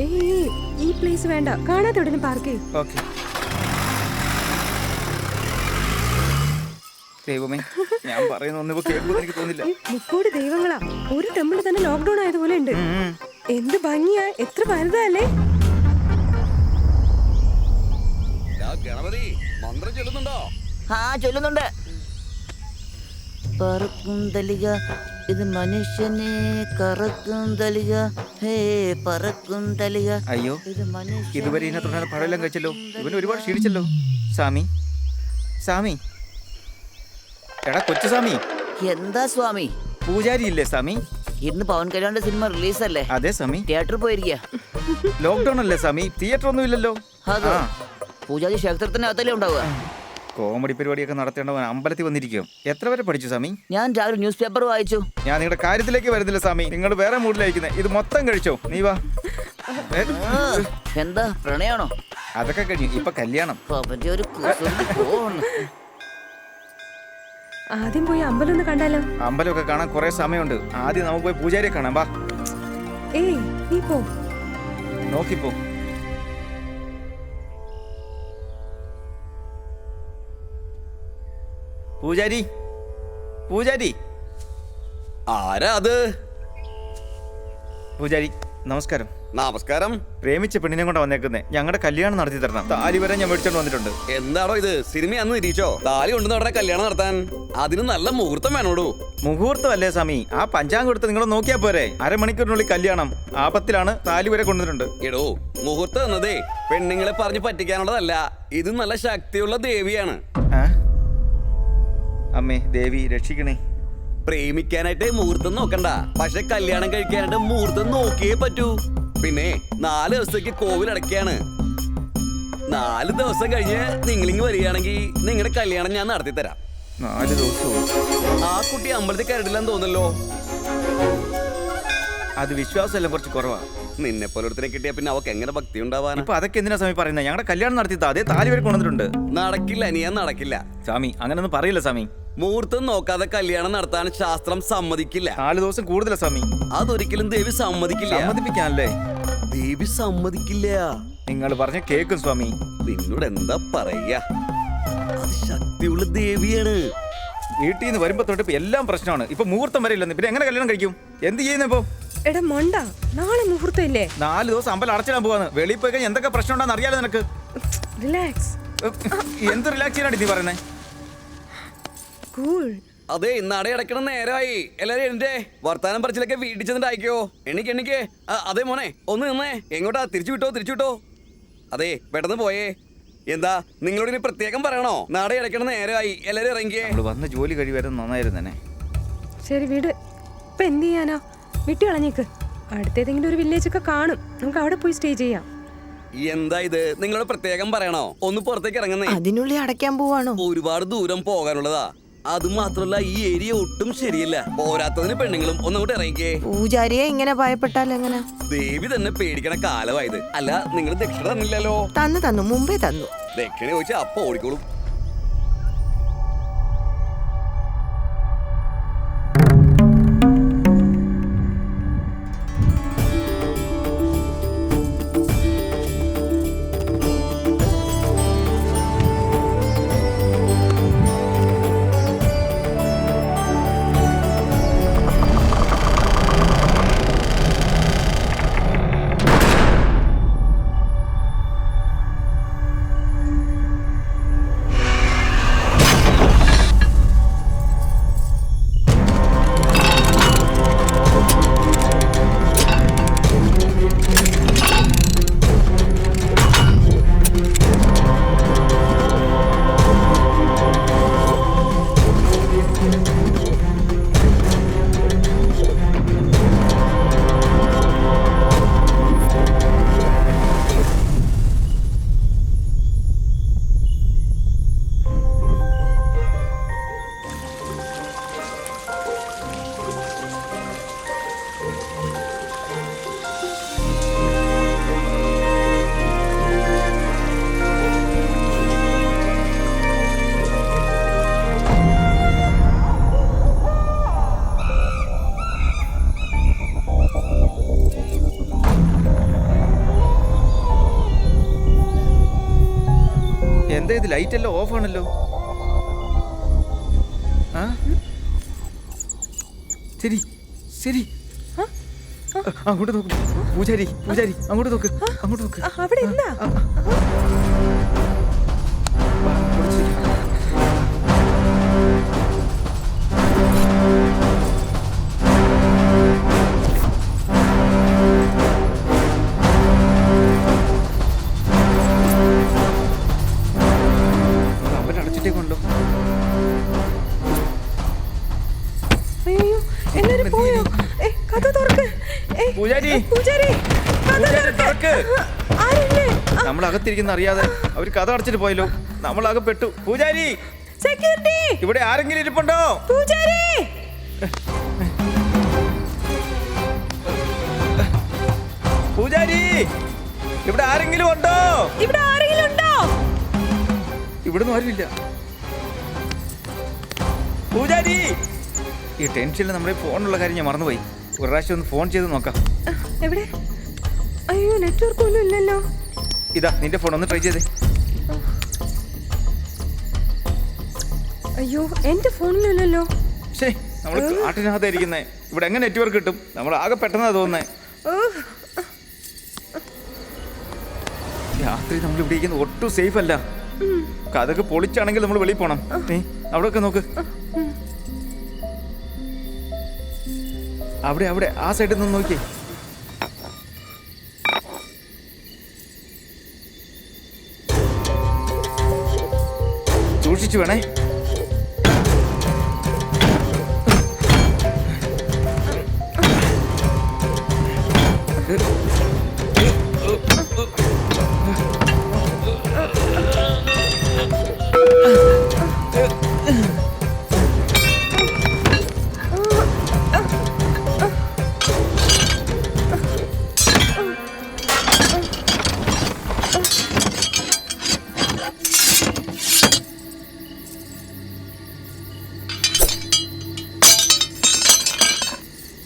ഏയ് ഈ പ്ലേസ് വേണ്ട, കാണാതെ ഉടനെ പാർക്ക് ചെയ്യും. ഓക്കെ. ദൈവമേ, ഞാൻ പറയുന്ന ഒന്നിപ്പോ കേൾക്കുമെന്ന് എനിക്ക് തോന്നില്ല. മുക്കോടി ദൈവങ്ങളാ, ഒരു ടെമ്പിൾ തന്നെ ലോക്ക്ഡൌൺ ആയതുപോലെ ഉണ്ട്. എന്ത് ഭംഗിയാ, എത്ര വലുതല്ലേ. ഗണപതി മന്ത്രം ചൊല്ലുന്നുണ്ടോ? ചൊല്ലുന്നുണ്ട്. പറക്കും തലിക ഇത് മനുഷ്യനെ കറക്കും തലിക, ഹേ പറക്കും തലിക. അയ്യോ, ഇതുവരെ ഇതിനകത്തുള്ള പഴമെല്ലാം കഴിച്ചല്ലോ. ഇവന് ഒരുപാട് ക്ഷീണിച്ചല്ലോ. സ്വാമി, സ്വാമി, എടാ കൊച്ചു സ്വാമി. എന്താ സ്വാമി? പൂജാരി ഇല്ലേ സ്വാമി? ഇന്ന് പവൻ കല്യാണിന്റെ സിനിമ റിലീസല്ലേ? അതെ സ്വാമി. തിയേറ്ററിൽ പോയിരിക്കുക. ലോക്ക്ഡൌൺ അല്ലേ സ്വാമി, തിയേറ്റർ ഒന്നും ഇല്ലല്ലോ. പൂജാരി ക്ഷേത്രത്തിനകത്തല്ലേ ഉണ്ടാവുക. കോമഡി പരിപാടിയൊക്കെ നടത്തേണ്ടവൻ അമ്പലത്തിൽ വന്നിരിക്കും. എത്ര വരെ പഠിച്ചു സ്വാമി? ഞാൻ രാവിലെ ന്യൂസ് പേപ്പർ വായിച്ചു. ഞാൻ നിങ്ങളുടെ കാര്യത്തിലേക്ക് വരുന്നില്ല സ്വാമി, നിങ്ങൾ വേറെ മൂഡിലായിരിക്കുന്നത്. ഇത് മൊത്തം കഴിച്ചോ, നീ വാ. എന്താ പ്രണയാണോ? അതൊക്കെ കഴിഞ്ഞു, ഇപ്പൊ കല്യാണം. ഒരു ആദ്യം പോയി അമ്പലം ഒന്ന് കണ്ടാലോ? അമ്പലമൊക്കെ കാണാൻ കുറെ സമയമുണ്ട്. ആദ്യം നമുക്ക് പോയി പൂജാരിയെ കാണാം. വാ. ഏയ് നീ പോ. നോക്കിപ്പോ. പൂജാരി, പൂജാരി. ആരാ അത്? പൂജാരി നമസ്കാരം. നമസ്കാരം. പ്രേമിച്ച പെണ്ണിനെ കൊണ്ട് വന്നേക്കുന്നേ, ഞങ്ങളുടെ കല്യാണം നടത്തി തരണം. താലി വരെ ഞാൻ മേടിച്ചോണ്ട് വന്നിട്ടുണ്ട്. എന്താണോ ഇത്, സിനിമയാന്ന് നിരീക്ഷോ? താലി കൊണ്ടു നടന്ന കല്യാണം നടത്താൻ അതിന് നല്ല മുഹൂർത്തം വേണോടൂ. മുഹൂർത്തം അല്ലേ സ്വാമി, ആ പഞ്ചാംഗം എടുത്ത് നിങ്ങൾ നോക്കിയാ പോരെ. അരമണിക്കൂറിനുള്ളിൽ കല്യാണം. ആപത്തിലാണ്, താലി വരെ കൊണ്ടുവന്നിട്ടുണ്ട്. എടോ, മുഹൂർത്തം എന്നതേ പെണ്ണുങ്ങളെ പറഞ്ഞ് പറ്റിക്കാനുള്ളതല്ല. ഇത് നല്ല ശക്തിയുള്ള ദേവിയാണ്. അമ്മേ ദേവി രക്ഷിക്കണേ. പ്രേമിക്കാനായിട്ട് മുഹൂർത്തം നോക്കണ്ട, പക്ഷെ കല്യാണം കഴിക്കാനായിട്ട് മുഹൂർത്തം നോക്കിയേ പറ്റൂ. പിന്നെ 4 ദിവസത്തേക്ക് കോവിൽ അടയ്ക്കാണ്. 4 ദിവസം കഴിഞ്ഞ് നിങ്ങളിങ്ങ് വരികയാണെങ്കിൽ നിങ്ങളുടെ കല്യാണം ഞാൻ നടത്തി തരാം. 4 ദിവസവും? ആ കുട്ടി അമ്പലത്തിൽ കയറിട്ടില്ലെന്ന് തോന്നല്ലോ. അത് വിശ്വാസമെല്ലാം കുറച്ച് കുറവാ. നിന്നെ പോലൊരുത്തനെ കിട്ടിയാ പിന്നെ അവക്ക് എങ്ങനെ ഭക്തി ഉണ്ടാവാൻ? ഇപ്പൊ അതൊക്കെ എന്തിനാ സ്വാമി പറയുന്നത്? ഞങ്ങളുടെ കല്യാണം നടത്തി അതേ താലി വരെ കൊണ്ടുവന്നിട്ടുണ്ട്. നടക്കില്ല, ഞാൻ നടക്കില്ല സ്വാമി. അങ്ങനൊന്നും പറയില്ല സ്വാമി. മുഹൂർത്തം നോക്കാതെ കല്യാണം നടത്താൻ ശാസ്ത്രം സമ്മതിക്കില്ല. 4 ദിവസം കൂടുതലാ സ്വാമി. അതൊരിക്കലും ദേവി സമ്മതിക്കില്ല. സമ്മതിപ്പിക്കാനല്ലേ? ദേവി സമ്മതിക്കില്ല. നിങ്ങൾ പറഞ്ഞ കേക്കും സ്വാമി. നിന്നോട് എന്താ പറയാ, അത് ശക്തിയുള്ള ദേവിയാണ്. വീട്ടിൽ നിന്ന് വരുമ്പോ തൊട്ട് എല്ലാം പ്രശ്നമാണ്. ഇപ്പൊ മുഹൂർത്തം വരെ ഇല്ലെന്ന്, പിന്നെ എങ്ങനെ കല്യാണം കഴിക്കും? എന്ത് ചെയ്യുന്നപ്പോ? എടാ മണ്ട, നാളെ മുഹൂർത്തം ഇല്ലേ? 4 ദിവസം അമ്പലം അടച്ചിടാൻ പോവാന്ന്. വെളിയിൽ പോയി കഴിഞ്ഞാൽ എന്തൊക്കെ പ്രശ്നം ഉണ്ടെന്ന് അറിയാലോ നിനക്ക്. റിലാക്സ്. എന്ത് റിലാക്സ് ചെയ്യാനാണ് നീ പറയുന്നേ? കൂൾ. അതെ, നട അടയ്ക്കണ നേരമായി. എല്ലാരും എന്റെ വർത്താനം പറച്ചിലൊക്കെ വീട്ടിൽ ചെന്നിട്ടായിക്കോ. എണ്ണിക്ക്. അതെ മോനെ, ഒന്ന് നിന്നേ. എങ്ങോട്ടാ? തിരിച്ചു വിട്ടോ. അതെ, പെട്ടെന്ന് പോയേ. എന്താ നിങ്ങളോട് ഇനി പ്രത്യേകം പറയണോ? നട അടയ്ക്കണ നേരമായി, എല്ലാരും ഇറങ്ങിയേ. വന്ന് ജോലി കഴിവരുന്ന നന്നായിരുന്നെ. ശരി വീട്. ഇപ്പൊ എന്ത് ചെയ്യാനാ? വിട്ടു കളഞ്ഞേക്ക്. അടുത്തേതെങ്കിലും ഒരു വില്ലേജ് ഒക്കെ കാണും, നമുക്ക് അവിടെ പോയി സ്റ്റേ ചെയ്യാം. എന്താ ഇത്, നിങ്ങളോട് പ്രത്യേകം പറയണോ? ഒന്ന് പുറത്തേക്ക് ഇറങ്ങുന്നേ. അതിനുള്ളിൽ അടയ്ക്കാൻ പോവാണോ? ഒരുപാട് ദൂരം പോകാനുള്ളതാ. അത് മാത്രല്ല, ഈ ഏരിയ ഒട്ടും ശരിയല്ല. പോരാത്തതിന് പെണ്ണുങ്ങളും ഒന്നങ്ങോട്ട് ഇറങ്ങിക്കേ. പൂജാരിയെ ഇങ്ങനെ ഭയപ്പെട്ടാൽ എങ്ങനെ? ദേവി തന്നെ പേടിക്കണ കാലമായത്. അല്ല, നിങ്ങൾ ദക്ഷിണ തന്നില്ലല്ലോ. തന്നു മുമ്പേ തന്നു. ദക്ഷിണ ചോദിച്ചാ അപ്പൊ ഓടിക്കോളും. എന്താ ഇത് ലൈറ്റ് എല്ലാം ഓഫ് ആണല്ലോ? ആ ശരി ശരി, അങ്ങോട്ട് നോക്ക് പൂജാരി, പൂജാരി അങ്ങോട്ട് നോക്ക്, അങ്ങോട്ട് നോക്ക്. അവിടെ എന്താ? വാ, കുറച്ച്. അവരടച്ചിട്ടേക്കൊണ്ടോ? അയ്യോ, എല്ലാരും പോയോ? കഥ തുറക്ക്. പൂജാരി, പൂജാരി, കഥ പൂജാരി, തുറക്ക്. തുറക്ക്. ആരില്ലേ? നമ്മൾ അകത്തിരിക്കുന്ന അറിയാതെ അവര് കഥ അടച്ചിട്ട് പോയല്ലോ. നമ്മളാകെ പെട്ടു. പൂജാരി, സെക്യൂരിറ്റി, ഇവിടെ ആരെങ്കിലും ഇരിപ്പുണ്ടോ? പൂജാരി, പൂജാരി, ഇവിടെ ആരെങ്കിലും ഉണ്ടോ? ഇവിടെ ആരെങ്കിലും ഉണ്ടോ? ഇവിടുന്ന് ആരുമില്ല. പൂജാരി, ഈ ടെൻഷനിൽ നമ്മുടെ ഫോണിലുള്ള കാര്യം ഞാൻ മറന്നുപോയി. ഒരു പ്രാവശ്യം ഒന്ന് ഫോൺ ചെയ്ത് നോക്കാം. എവിടെ? അയ്യോ, നെറ്റ്വർക്ക് ഒന്നും ഇല്ലല്ലോ. ഇതാ നിന്റെ ഫോൺ, ഒന്ന് ട്രൈ ചെയ്തേ. അയ്യോ, എന്റെ ഫോണിലില്ലല്ലോ. ശരി, നമ്മൾ കാട്ടിനകത്തായിരിക്കുന്നേ. ഇവിടെ എങ്ങനെ നെറ്റ്വർക്ക് കിട്ടും? നമ്മൾ ആകെ പെട്ടെന്നാ തോന്നുന്നേ. രാത്രി നമ്മൾ ഇവിടെ ഇരിക്കുന്നത് ഒട്ടും സേഫ് അല്ല. കഥക്ക് പൊളിച്ചാണെങ്കിൽ നമ്മൾ വെളിയിൽ പോണം. അവിടെയൊക്കെ നോക്ക്. അവിടെ അവിടെ ആ സൈഡിൽ നിന്ന് നോക്കിയേ. സൂക്ഷിച്ചു വേണേ.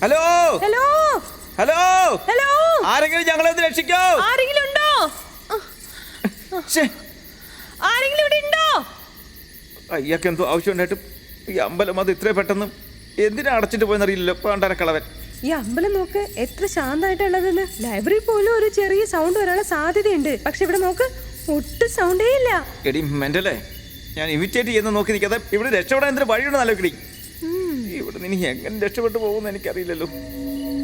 ഹലോ ഹലോ ഹലോ ഹലോ, ആരെങ്കിലും ഞങ്ങളെ ഒന്ന് രക്ഷിക്കോ? ആരെങ്കിലും ഉണ്ടോ? ആരെങ്കിലും ഇവിടെ ഉണ്ടോ? അയ്യൊക്കെ എന്തോ ആവശ്യമുണ്ടായിട്ടും ഈ അമ്പലം അത് ഇത്രയും പെട്ടെന്ന് എന്തിനാ അടച്ചിട്ട് പോയെന്നറിയില്ലല്ലോ. പണ്ടാരക്കളവൻ. ഈ അമ്പലം നോക്ക്, എത്ര ശാന്തമായിട്ടുള്ളതെന്ന്. ലൈബ്രറി പോലും ഒരു ചെറിയ സൗണ്ട് വരാനുള്ള സാധ്യതയുണ്ട്. പക്ഷെ ഇവിടെ നോക്ക്, ഒട്ടും സൗണ്ടേ ഇല്ല. എടി മെന്റലേ, ഞാൻ ഇമിറ്റേറ്റ് ചെയ്യുന്ന നോക്കി നിൽക്കാതെ ഇവിടെ രക്ഷപ്പെടാൻ എന്തൊരു വഴിയുണ്ട് നല്ലോക്കിടി. ഇവിടെ നിന്ന് ഇനി എങ്ങനെ രക്ഷപ്പെട്ടു പോകുമെന്ന് എനിക്കറിയില്ലല്ലോ.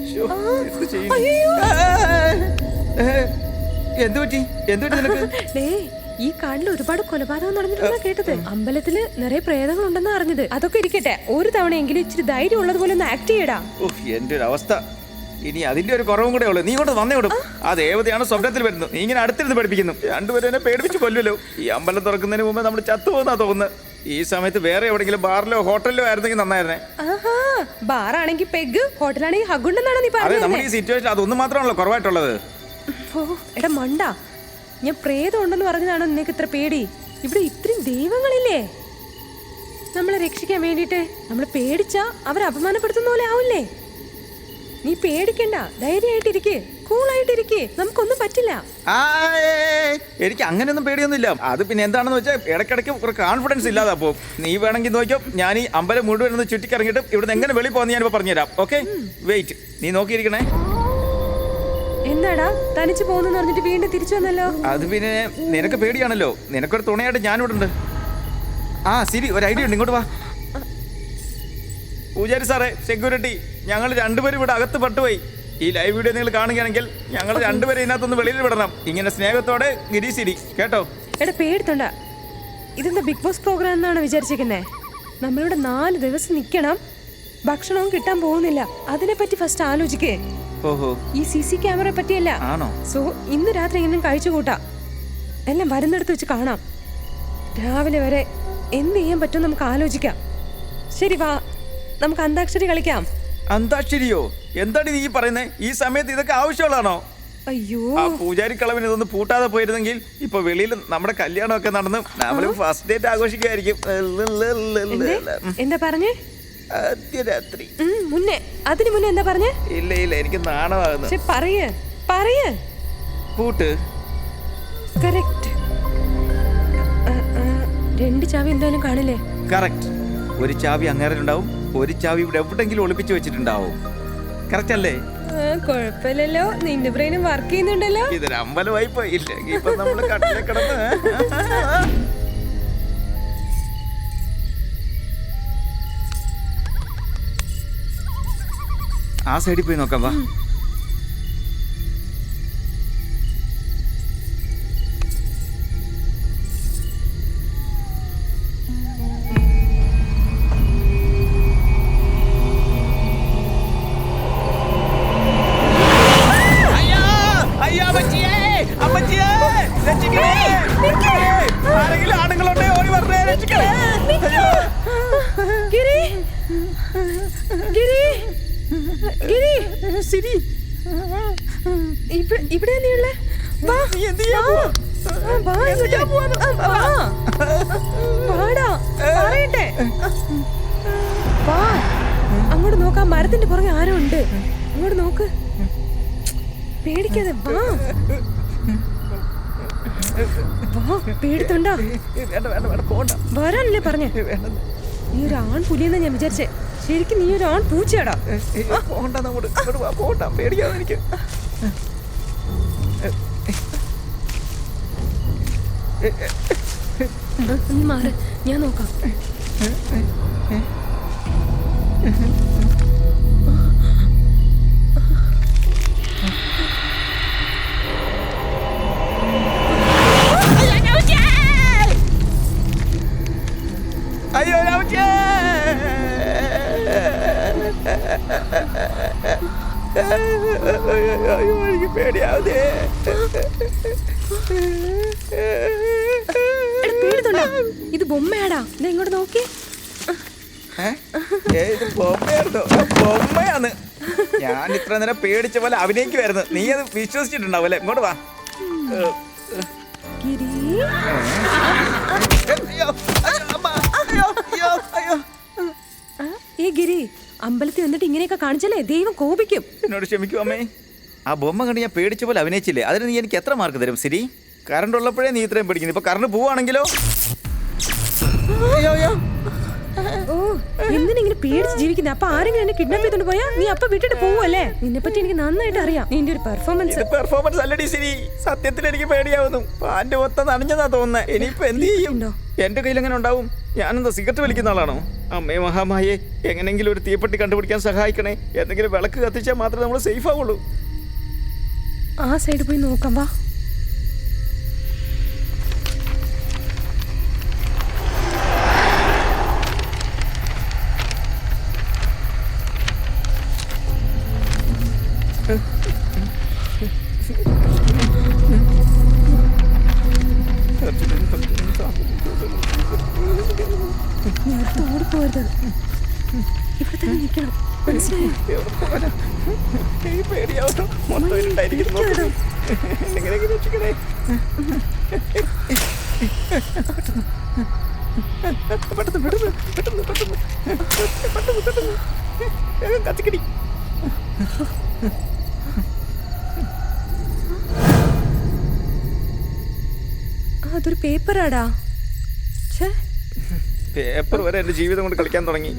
ശ്ശോ, എന്ത് ചെയ്യും? എന്ത് പറ്റി? എന്ത് പറ്റി നിനക്ക്? ഡേ, ഈ കാട്ടിൽ ഒരുപാട് കൊലപാതകം നടന്നിട്ടുണ്ടെന്നാ കേട്ടത്. അമ്പലത്തില് നിറയെ പ്രേതങ്ങൾ ഉണ്ടെന്നാ അറിഞ്ഞത്. അതൊക്കെ ഇരിക്കട്ടെ, ഒരു തവണയെങ്കിലും ഇച്ചിരി ധൈര്യം ഉള്ളതുപോലെ ഒന്ന് ആക്ട് ചെയ്യടാ. എന്റെ ഒരു അവസ്ഥ. ഇനി അതിന്റെ ഒരു കുറവും കൂടെ ഉള്ളു. നീ കൊണ്ട് വന്നേ വിടും. ആ ദേവതയാണ് സ്വപ്നത്തിൽ വരുന്നത്. നീ ഇങ്ങനെ അടുത്തിരുന്ന് പഠിപ്പിക്കുന്നു. രണ്ടുപേരും എന്നെ പേടിപ്പിച്ച് കൊല്ലുമല്ലോ. ഈ അമ്പലം തുറക്കുന്നതിന് മുമ്പ് നമ്മൾ ചത്തുപോകുന്നാ തോന്നുന്നത്. ഈ സമയത്ത് വേറെ എവിടെയെങ്കിലും ബാറിലോ ഹോട്ടലിലോ ആയിരുന്നെങ്കിൽ നന്നായിരുന്നേ. ആഹാ, ബാറാണെങ്കിൽ പെഗ്, ഹോട്ടലാണെങ്കിൽ ഹഗുണ്ടെന്നാണ് നീ അതെ, പറഞ്ഞത്. നമ്മുടെ ഈ സിറ്റുവേഷൻ അതൊന്നും മാത്രമാണല്ലോ കുറവായിട്ടുള്ളത്. ഓ എടാ മണ്ട, ഞാൻ പ്രേതം ഉണ്ടെന്ന് പറഞ്ഞതാണോ നിനക്ക് ഇത്ര പേടി? ഇവിടെ ഇത്രയും ദൈവങ്ങളില്ലേ നമ്മളെ രക്ഷിക്കാൻ വേണ്ടിട്ട്. നമ്മൾ പേടിച്ചാ അവരെ അപമാനപ്പെടുത്തുന്ന പോലെ ആവില്ലേ? നീ പേടിക്കണ്ട, ധൈര്യമായിട്ടിരിക്കേ, കൂളായിട്ടിരിക്കേ, നമുക്കൊന്നും പറ്റില്ല. എനിക്ക് അങ്ങനെയൊന്നും പേടിയൊന്നുമില്ല. അത് പിന്നെ എന്താണെന്ന് വെച്ചാൽ ഇടയ്ക്കിടയ്ക്ക് ഒരു കോൺഫിഡൻസ് ഇല്ലാതെ. അപ്പോൾ നീ വേണമെങ്കിൽ നോക്കിയോ, ഞാൻ ഈ അമ്പലം മുഴുവൻ ഒന്ന് ചുറ്റിക്കിറങ്ങിയിട്ട് ഇവിടുന്ന് എങ്ങനെ വെളിയിൽ പോകുന്ന ഞാനിപ്പോൾ പറഞ്ഞുതരാം. Okay, wait. നീ നോക്കിയിരിക്കണേ. എന്താടാ തനിച്ച് പോകുന്നു പറഞ്ഞിട്ട് വീണ്ടും തിരിച്ചു വന്നല്ലോ? അത് പിന്നെ നിനക്ക് പേടിയാണല്ലോ. നിനക്കൊരു തുണയായിട്ട് ഞാനിവിടെ ഉണ്ട്. ആ ശരി, ഒരു ഐഡിയ ഉണ്ട്. ഇങ്ങോട്ട് വാ. പൂജാരി സാറേ, സെക്യൂരിറ്റി, ഞങ്ങൾ രണ്ടുപേരും ഇവിടെ അകത്ത് പെട്ടുപോയി. ഈ ലൈവ് വീഡിയോ നിങ്ങൾ കാണുകയാണെങ്കിൽ ഞങ്ങൾ രണ്ടുപേരും ഇതിനകത്തൊന്ന് വെളിയിൽ വിടണം. ഇങ്ങനെ സ്നേഹത്തോടെ ഗിരീശിരി, കേട്ടോ? എടാ പേടിത്തോണ്ട. ഇതെന്താ ബിഗ് ബോസ് പ്രോഗ്രാം എന്നാണ് വിചാരിച്ചിരിക്കുന്നേ? നമ്മളിവിടെ 4 ദിവസം നിൽക്കണം, ഭക്ഷണവും കിട്ടാൻ പോകുന്നില്ല. അതിനെപ്പറ്റി ഫസ്റ്റ് ആലോചിക്കേ. ഓഹോ, ഈ CC ക്യാമറയെ പറ്റിയല്ല. ആണോ? സോ ഇന്ന് രാത്രി എങ്ങനെ കഴിച്ചു കൂട്ടാം. എല്ലാം വരുന്നിടത്ത് വെച്ച് കാണാം. രാവിലെ വരെ എന്ത് ചെയ്യാൻ പറ്റും നമുക്ക് ആലോചിക്കാം. ശരി, വാ, നമുക്ക് അന്താക്ഷരി കളിക്കാം. അന്താക്ഷരിയോ? എന്താണ് നീ പറയുന്നത്? ഈ സമയത്ത് ഇതൊക്കെ ആവശ്യമുള്ളതാണോ? അയ്യോ, ആ പൂജാരി കളവിന് ഇതൊന്ന് പൂട്ടാതെ പോയിരുന്നെങ്കിൽ ഇപ്പൊ വെളിയിൽ നമ്മുടെ കല്യാണമൊക്കെ നടന്ന് നമ്മൾ ഫസ്റ്റ് ഡേറ്റ് ആഘോഷിക്കുമായിരിക്കും. എന്താ പറഞ്ഞേ? രാത്രി മുന്നേ, അതിന് മുന്നേ എന്താ പറഞ്ഞേ? ഇല്ല ഇല്ല, എനിക്ക് നാണമാകുന്നു. പറയ്. പൂട്ട്. കറക്റ്റ്. രണ്ട് ചാവി എന്തായാലും കാണില്ലേ? കറക്റ്റ്. ഒരു ചാവി അങ്ങേറിലുണ്ടാവും, ഒരു ചാവി ഇവിടെ എവിടെങ്കിലും ഒളിപ്പിച്ചു വെച്ചിട്ടുണ്ടാവും. കറക്റ്റ് അല്ലേ? കൊഴപ്പില്ലല്ലോ, നിന്റെ ബ്രെയിനും വർക്ക് ചെയ്യുന്നുണ്ടല്ലോ. ഇതൊരു അമ്പലമായി പോയില്ലെങ്കിൽ ഇപ്പൊ നമ്മള് കട്ടിലെ കിടന്ന് ആ സൈഡിൽ പോയി നോക്കാം. വാ. ഗിരി, ഗിരി, ഗിരി, സിരി, ഇവിടെ നീയുള്ളേ? പറയട്ടെ, വാ. അങ്ങോട്ട് നോക്കാം, മരത്തിന്റെ പുറകെ ആരോ ഉണ്ട്. അങ്ങോട്ട് നോക്ക്, പേടിക്കാതെ വാ. പേടിത്തുണ്ടോ? വരാനല്ലേ പറഞ്ഞേ? നീ ഒരു ആൺ പുലിയെന്നാ ഞാൻ വിചാരിച്ചേ. ശരിക്കും നീ ഒരു ആൺ പൂച്ചയാടാ. പേടിക്കാതെ എനിക്ക്. നീ മാറ്, ഞാൻ നോക്കാം. അയ്യോ രാമച്ചേ, അയ്യോ എനിക്ക് പേടിയാവതേ. പേടിത്തുണ്ടോ? ഇത് ബൊമ്മയാടാ. ഇത് ഇങ്ങോട്ട് നോക്കി. ഇത് ബൊമ്മയായിരുന്നു. ബൊമ്മയാണ്. ഞാൻ ഇത്ര നേരം പേടിച്ച പോലെ അഭിനയിക്കുമായിരുന്നു. നീ അത് വിശ്വസിച്ചിട്ടുണ്ടാവും അല്ലേ? ഇങ്ങോട്ട് വാ. ഗിരി, ഈ ഗിരി, അമ്പലത്തിൽ വന്നിട്ട് ഇങ്ങനെയൊക്കെ കാണിച്ചാലേ ദൈവം കോപിക്കും. എന്നോട് ക്ഷമിക്കൂ അമ്മേ. ആ ബൊമ്മ കണ്ട് ഞാൻ പേടിച്ച പോലെ അഭിനയിച്ചില്ലേ? അതിന് നീ എനിക്ക് എത്ര മാർക്ക് തരും സിരി? കറണ്ട് ഉള്ളപ്പോഴേ നീ ഇത്രയും പേടിക്കുന്നു. ഇപ്പൊ കറണ്ട് പോവാണെങ്കിലോ? ഓ, എന്തിനിങ്ങനെ പേടിച്ച് ജീവിക്കുന്നത്? അപ്പൊ ആരെങ്കിലും എന്നെ കിഡ്നാപ്പ് ചെയ്തോണ്ട് പോയാ നീ അപ്പൊ വിട്ടിട്ട് പോവല്ലേ? നിന്നെ പറ്റി എനിക്ക് നന്നായിട്ട് അറിയാം. നിന്റെ ഒരു പെർഫോമൻസ്. പെർഫോമൻസ് അല്ലടി സിരി, സത്യത്തിൽ എനിക്ക് പേടിയാവുന്നു. പാന്റ് മൊത്തം നനഞ്ഞതാ തോന്നുന്നേ. ഇനിയിപ്പോ എന്ത് ചെയ്യും? എന്റെ കയ്യിൽ എങ്ങനെ ഉണ്ടാവും? ഞാനെന്താ സിഗരറ്റ് വലിക്കുന്ന ആളാണോ? അമ്മേ മഹാമായെ, എങ്ങനെങ്കിലും ഒരു തീപ്പെട്ടി കണ്ടുപിടിക്കാൻ സഹായിക്കണേ. എന്തെങ്കിലും വിളക്ക് കത്തിച്ചാൽ മാത്രമേ നമ്മൾ സേഫ് ആവുള്ളൂ. ആ സൈഡ് പോയി നോക്കാം, വാ. ഓടിപ്പോരുത്, ഇവിടെ തന്നെ നിൽക്കണം. മനസ്സിലായോ? പേടിയാവുന്നു. മൊത്തം ഉണ്ടായിരിക്കുന്നു. എങ്ങനെയെങ്കിലും രക്ഷിക്കണേ. പെട്ടെന്ന് പെട്ടെന്ന് പെട്ടെന്ന് പെട്ടെന്ന് പെട്ടെന്ന് പെട്ടെന്ന് കത്തിക്കടി. അതൊരു പേപ്പറാടാ. പേപ്പർ വരെ എന്റെ ജീവിതം കൊണ്ട് കളിക്കാൻ തുടങ്ങി.